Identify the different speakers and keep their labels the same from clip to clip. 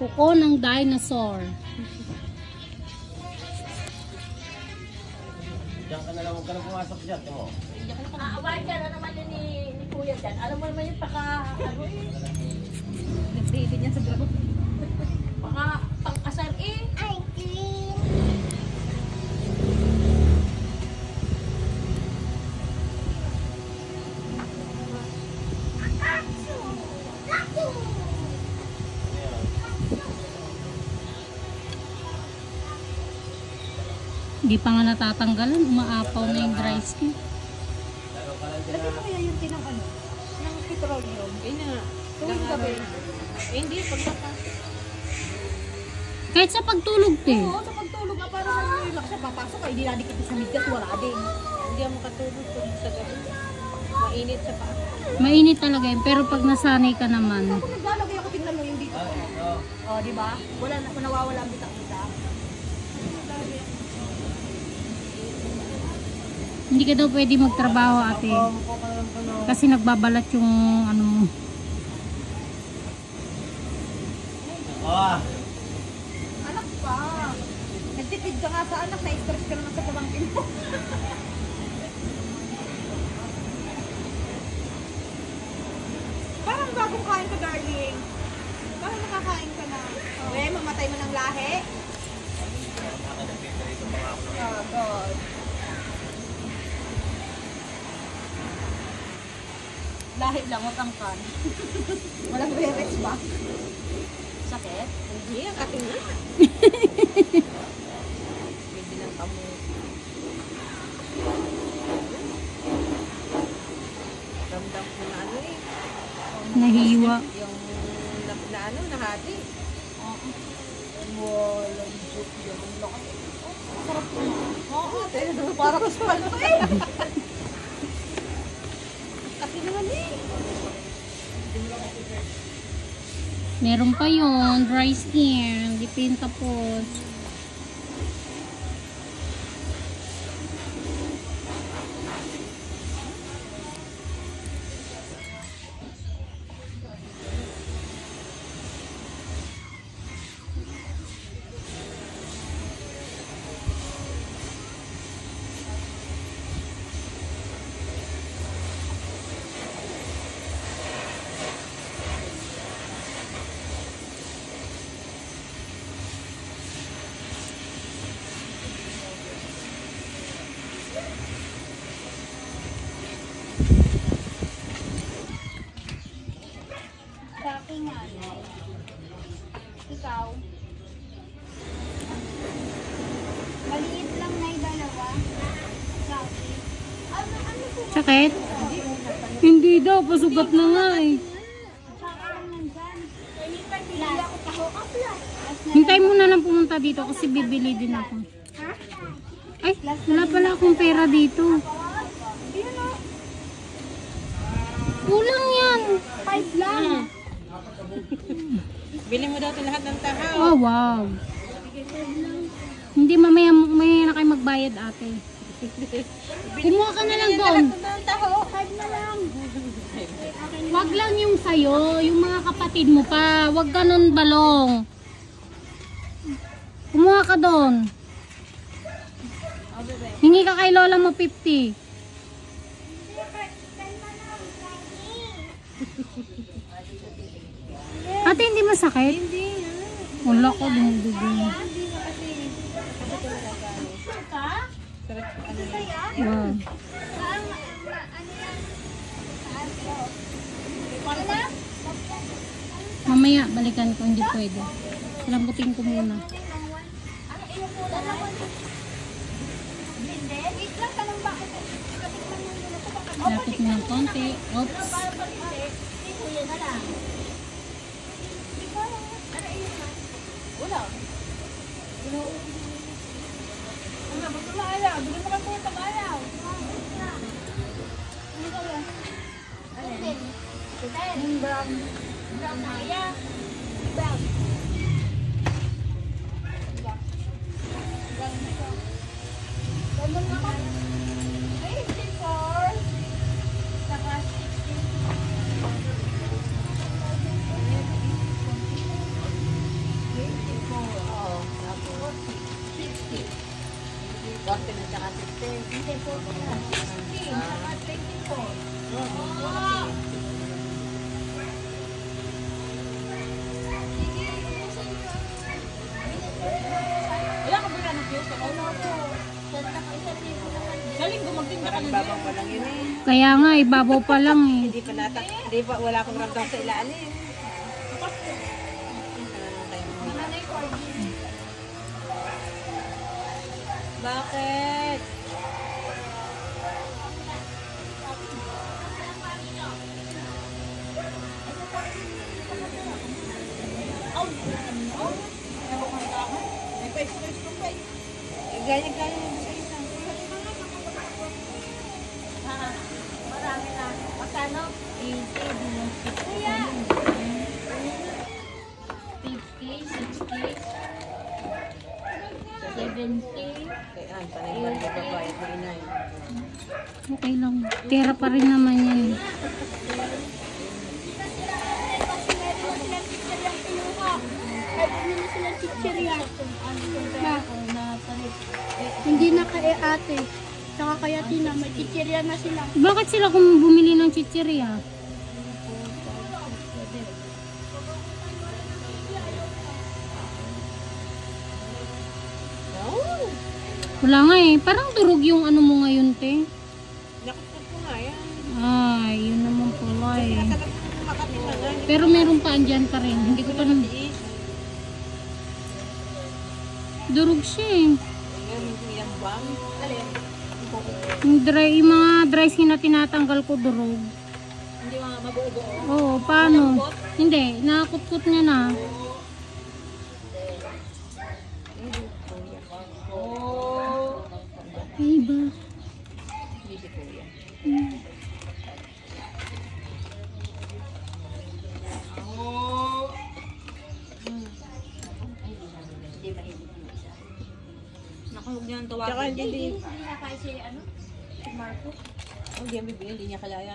Speaker 1: Kuko ng dinosaur.
Speaker 2: Diyan ka na lang, huwag ka na pumasok dyan. Timo.
Speaker 3: Aaway ka na naman yun ni Kuya dyan. Alam mo naman yung ano eh.
Speaker 4: Nag-dated niya sa group.
Speaker 3: Pang-asar eh.
Speaker 4: Ay, clean.
Speaker 1: Hindi pa nga natatanggalan. Umaapaw na yung dry skin.
Speaker 4: Lagi mo kaya yung tinang ano? Ng petroleum.
Speaker 3: Yun nga.
Speaker 4: Tuwing gabi.
Speaker 3: Hindi, pag
Speaker 1: Kahit sa pagtulog, te.
Speaker 4: Oo, sa pagtulog nga para mag-relax siya. Papasok ay dinadikit sa midgas, wala din.
Speaker 3: hindi ako makatulog pag sa gabi. Mainit sa paa.
Speaker 1: Mainit talaga yun. Pero pag nasanay ka naman,
Speaker 4: Kung naglalagay ako, tingnan mo yung dito. Oh, di ba? Wala na, nawawala ang bitak-bitak.
Speaker 1: hindi ka daw pwede magtrabaho, ate. Kasi nagbabalat yung ano mo.
Speaker 2: Ah!
Speaker 4: Anak pa. Nagtipid ka nga sa anak, na-stress ka naman sa pamangkin mo. Parang bagong kain ka, darling. Parang nakakain ka na. Eh, mamatay mo ng lahi. Oh, God. Lahi lang, wag ang kan. Walang beres ba? Sakit?
Speaker 3: Hindi, ang ating na. Pwede lang kamo. Ramdam ko na ano eh.
Speaker 1: Nahiwa.
Speaker 3: Yung na ano, nahati.
Speaker 4: Walang joke yan. Ang lakas. Oh, sarap ko. Oo, parang spal ko eh. Kasi naman eh.
Speaker 1: Meron pa yun. Dry skin. Dipin tapos.
Speaker 4: Sa akin ano. Ikaw. Maliit lang na yung dalawa. Sa akin. Ano po?
Speaker 1: Sakit? Hindi daw. Pasugat na nga eh.
Speaker 4: Sa akin lang nandyan. Pili ako taho.
Speaker 1: Hintay mo na lang pumunta dito kasi bibili din ako. Ay, wala pala akong pera dito.
Speaker 4: Yun o.
Speaker 1: Kulang yan.
Speaker 4: 5 lang.
Speaker 3: Bili mo daw ito lahat ng tahaw.
Speaker 1: Oh, wow. Hindi, mamaya na kayo magbayad, ate. Kumuha ka na lang doon.
Speaker 3: Ng tahaw.
Speaker 4: 5 na lang.
Speaker 1: Wag lang yung sayo, yung mga kapatid mo pa. Wag ganun balong. Kumuha ka doon. Hingi ka kay lola mo 50. Ate, hindi masakit?
Speaker 3: Hindi.
Speaker 1: Wala ko dinudugin.
Speaker 3: Hindi na kasi. Sarap ano yun.
Speaker 1: Wow. Mamaya, balikan ko. Hindi pwede. Lambutin ko muna. Lapit mo ng konti. Oops.
Speaker 3: Wala. Ano, gusto mo ayaw? Gusto mo kayo ito ayaw?
Speaker 4: Brown na yan. Brown. Ganun naman. Ay, 54. Saka 60. Wala ka ba ng cute? Wala po. Sa linggo magtinda ka na
Speaker 5: Babang pa lang yun eh.
Speaker 1: Kaya nga, ibabaw pa lang eh.
Speaker 5: Hindi pa, wala akong ramdam sa ilalim. Bakit? May pa-express ko pa eh. Gaya-gaya yung sa isa.
Speaker 3: Marami na. Magkano? 80, Kuya! 50, 60, 70.
Speaker 5: Kaya, panay ba rin babayad na inay?
Speaker 1: Okay lang. Pera pa rin naman yan.
Speaker 6: Hindi na kay ate. Tsaka kaya Tina, may chichirya na sila.
Speaker 1: Bakit sila kung bumili ng chichirya? Wala nga eh. Parang durog yung ano mo ngayon, te.
Speaker 5: Nakapag ko nga yan.
Speaker 1: Ay, yun naman pala eh.
Speaker 5: Talagang Makati na nga.
Speaker 1: Pero meron pa andyan pa rin. Hindi ko pa naman. Durog siya eh.
Speaker 5: Ngayon, yung bang.
Speaker 1: Yung mga dry skin na tinatanggal ko durog.
Speaker 4: Hindi mga mabuo-buo.
Speaker 1: Oo, paano? Hindi, nakakupkut niya na. Ay ba?
Speaker 5: Hindi si kuya.
Speaker 4: Nakulog niya ang tawagan.
Speaker 5: Tsaka hindi,
Speaker 3: Hindi na kaya si, ano? Si Marco.
Speaker 5: hindi yan bibigyan, hindi niya kalaya.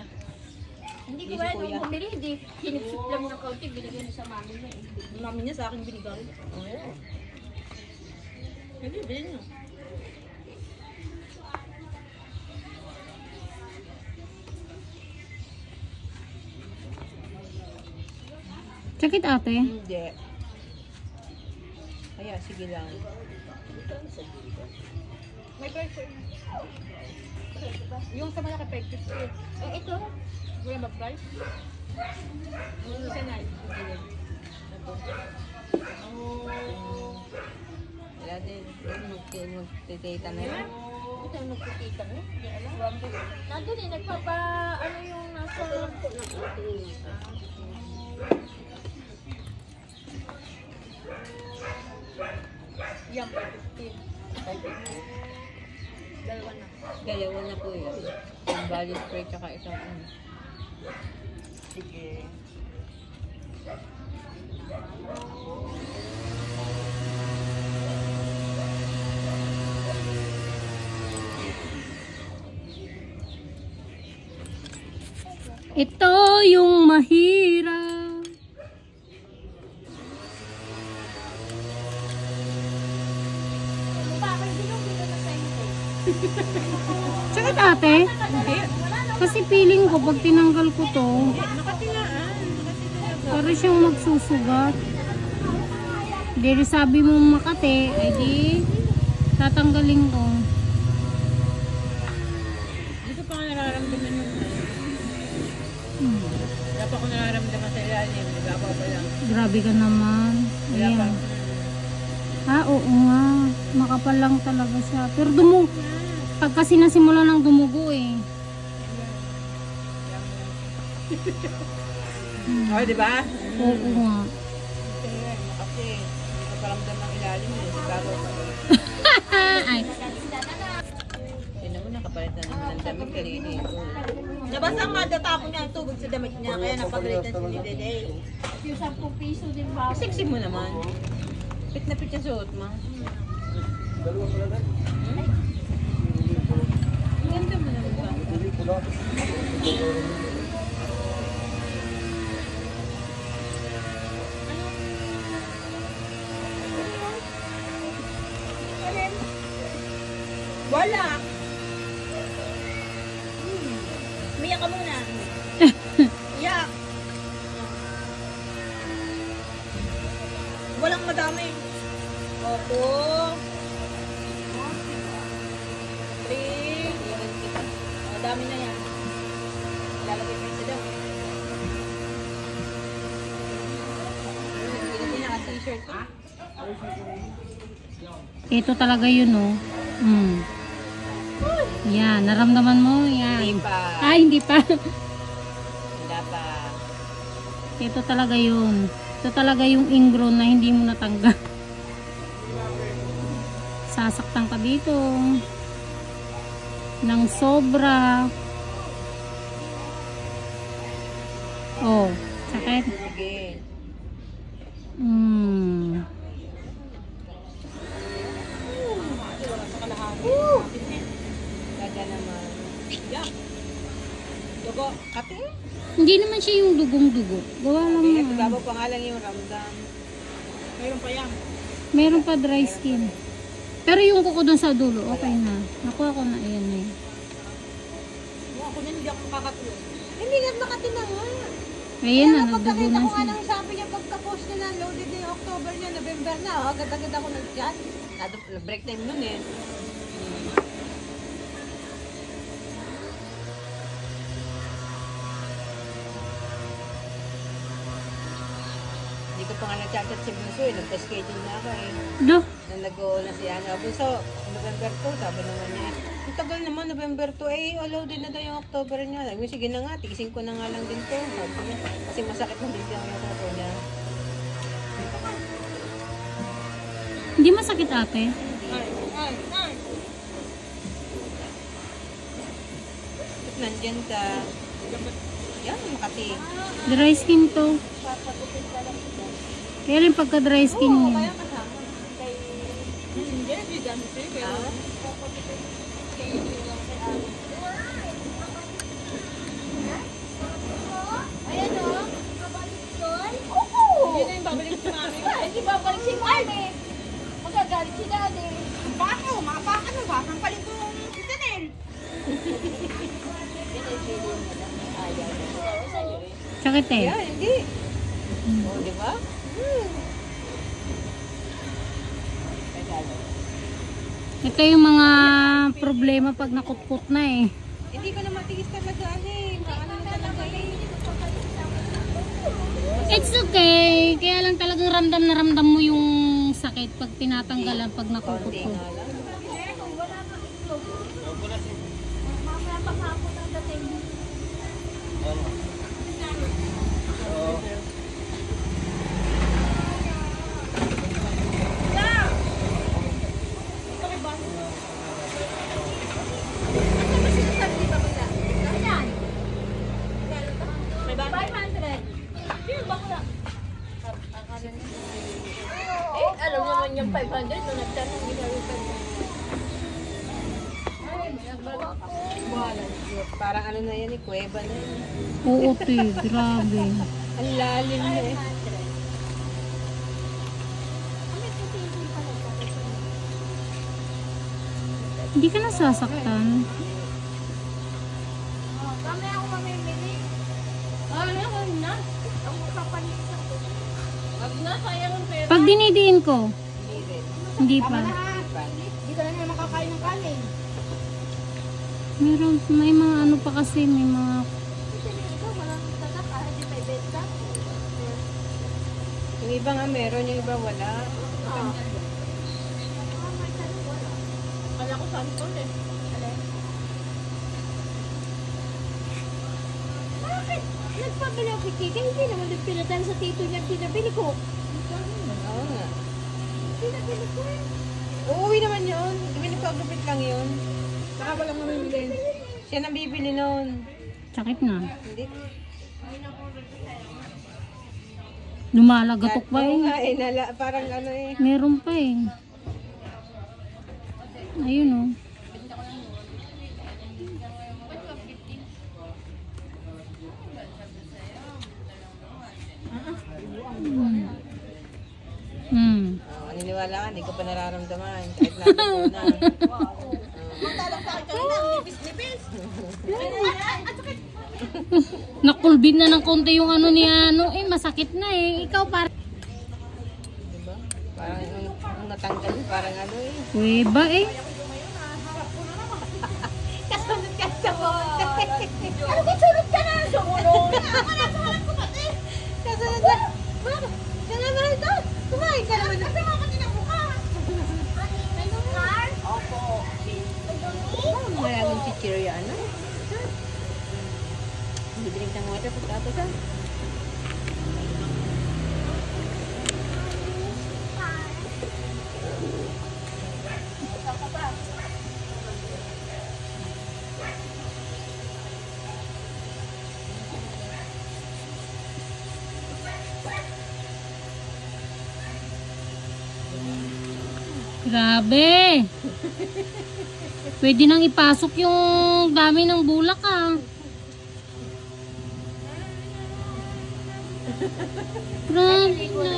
Speaker 3: Hindi ko
Speaker 5: Hindi si
Speaker 3: wala
Speaker 5: Kuya.
Speaker 3: nung bumili. Hindi. Sinipsip lang ng kaunti. Binigyan sa mami mo eh.
Speaker 4: Yung mami niya sa akin binigay. Hindi, bilhin nyo.
Speaker 1: Sakit ate?
Speaker 5: Hindi. Kaya, sige lang.
Speaker 3: May pressure.
Speaker 4: Yung sa malaki pektis ko.
Speaker 3: Eh, ito.
Speaker 4: Kuya mag-price. Yung isa na.
Speaker 5: Wala din. Magtitita na yun.
Speaker 3: Ito ang nagkikita mo. Hindi alam. Nandun eh. Nagpapa, ano yung nasa...
Speaker 4: Yan, 550. Dalawa na.
Speaker 5: Dalawa na po yun. Yung body spray tsaka isang ano. Sige.
Speaker 1: Ito yung mahirap.
Speaker 3: Bakit binubili na sa inyo?
Speaker 1: Sakit ate? Kasi feeling ko pag tinanggal ko to, para siyang magsusugat. Dili sabi mo Makati, ay di tatanggalin ko.
Speaker 5: Dito pa nga nararamdaman yun. Wala pa ko nararamdaman sa ilalim. Nagabaw pa lang.
Speaker 1: Grabe ka naman.
Speaker 5: Wala pa.
Speaker 1: Ayan. Ah, oo nga. Makapal lang talaga siya. Pero pag kasi nasimula ng dumugo eh.
Speaker 5: Oh, di ba?
Speaker 1: Oo nga.
Speaker 5: Kasi, hindi ko paramdam ng ilalim. Nagabaw pa lang.
Speaker 1: Ay,
Speaker 5: Tinan mo, nakapalit na naman ng damit kanina eh.
Speaker 4: Nabasa nga datapon niya ang tubig sa damit niya. Kaya napagalitan si ni Dede.
Speaker 3: Yung 10 piso din ba?
Speaker 5: Sexy mo naman. Pit na pit yung suot mo. Ang ganda mo naman ba?
Speaker 4: Wala.
Speaker 5: walang madami.
Speaker 3: Opo. 3. Madami na yan. Lalagay pa isa daw.
Speaker 5: Hindi na t-shirt.
Speaker 1: Ito talaga yun, oh. Yan, naramdaman mo? Yan.
Speaker 5: Hindi pa.
Speaker 1: Hindi pa.
Speaker 5: Wala pa.
Speaker 1: Ito talaga yun. Ito talaga yung ingrown na hindi mo natanggal. Sasaktan ka dito. Nang sobra. Oh, sakit.
Speaker 5: Sige. Gaga naman. Yeah. Dugo. Kati?
Speaker 1: Hindi naman siya yung dugong-dugo. Gawa lang
Speaker 5: Hindi.
Speaker 1: na.
Speaker 5: Pagbabaw pa nga lang yung ramdam.
Speaker 3: Mayroon pa yan.
Speaker 1: Meron pa dry skin. Pero yung kuko dun sa dulo, okay na. Nakuha ko na. Ayan na yun.
Speaker 3: Ako na hindi ako makakatulog.
Speaker 5: Hindi nga Makati na nga.
Speaker 1: Ayan na, nagdugo
Speaker 5: Pagkakita
Speaker 1: na
Speaker 5: ko nga
Speaker 1: siya.
Speaker 5: lang sabi niya pagka-post niya na loaded na yung October niya, November na. Agad-agad ako nag-chat. Break time nun eh. Hindi ko pa nga nag-chat si Bunso eh. Nagka-schedule na ako eh.
Speaker 1: Do.
Speaker 5: Nang nag-o na si Ana. Bunso, November 2, sabi naman niya. Ang tagal naman, November 2. Eh, loaded na daw yung October niya. Sabi mo, sige na nga, tiisin ko na nga lang din to. Sabi niya. Kasi masakit na din yung kuko niya.
Speaker 1: Hindi masakit ate.
Speaker 5: Ba't nandyan ka? Yan, Makati.
Speaker 1: Dry skin to. Kaya rin pagka dry skin niya.
Speaker 6: Ayan o. Babalik doon.
Speaker 3: Hindi na yung babalik si mami.
Speaker 6: Hindi babalik si Mami. Magagalit si Daddy.
Speaker 5: Baka, mapaka na ba? Sampalin ko yung Chanel.
Speaker 1: Sakit eh.
Speaker 5: Yan, hindi. O, di ba?
Speaker 1: Ito yung mga problema pag nakutkot na eh.
Speaker 5: Hindi ko na matiis talaga, eh. Maano na talaga, eh.
Speaker 1: It's okay. Kaya lang talagang ramdam na ramdam mo yung sakit pag tinatanggalan pag
Speaker 5: Konti
Speaker 1: nakukutkot.
Speaker 5: nga lang.
Speaker 6: Mamaya pa hapon ang dating. Ayan. 500. Yung bakla.
Speaker 3: Alam naman yung 500 nung nagtanong ginawin pa niya.
Speaker 5: Parang ano na yan, eh. Kuweba na yan.
Speaker 1: Oo, te. Grabe.
Speaker 5: Ang lalim na eh.
Speaker 1: Hindi ka nasasaktan.
Speaker 6: Mamaya ako mamimili.
Speaker 3: Ano, wag na.
Speaker 6: Ang kapalit sa
Speaker 3: Wag na, sayang ang pera.
Speaker 1: Pag dinidiin ko,
Speaker 5: Hindi rin.
Speaker 1: hindi pa.
Speaker 6: Hindi ka naman makakain ng kanin.
Speaker 1: Meron, may mga ano pa kasi, may mga...
Speaker 6: Ikaw, walang tatak kahit di pa ibenta.
Speaker 5: Yung iba nga meron, yung iba wala.
Speaker 3: Kala ko santol eh.
Speaker 6: Bakit? Nagpabili ako kay Kika, hindi naman nagpinatan sa tito niya pinabili ko.
Speaker 5: Oo nga.
Speaker 6: Pinabili ko eh.
Speaker 5: Uuwi naman yun. Pinipagupit lang yun. Saka walang mamimili. Siya nang bibili nun.
Speaker 1: Sakit na.
Speaker 5: Hindi.
Speaker 1: Lumalagatok pa
Speaker 5: Oo
Speaker 1: eh.
Speaker 5: nga eh. Parang ano eh.
Speaker 1: Meron pa eh. Ayun oh.
Speaker 5: Naniniwala ka, hindi ko pa nararamdaman. Kahit natin na.
Speaker 1: Nakulbin na ng konti yung ano niya, ano eh, masakit na eh. Ikaw para.
Speaker 5: Diba? Parang yung natanggal, parang ano eh.
Speaker 1: Kuweba eh.
Speaker 5: Kasunod ka sa
Speaker 3: Ano ba sunod ka na? Sumunod.
Speaker 5: Kasunod ka. Bakit? Kaya mahal ka. Kumain ka naman.
Speaker 3: Kasi mga tinamukha. May car? Opo.
Speaker 5: Malagang chichirya, ano? Bibring ng water pagkatapos ha.
Speaker 1: Grabe. Pwede nang ipasok yung dami ng bulak ah. Grabe na.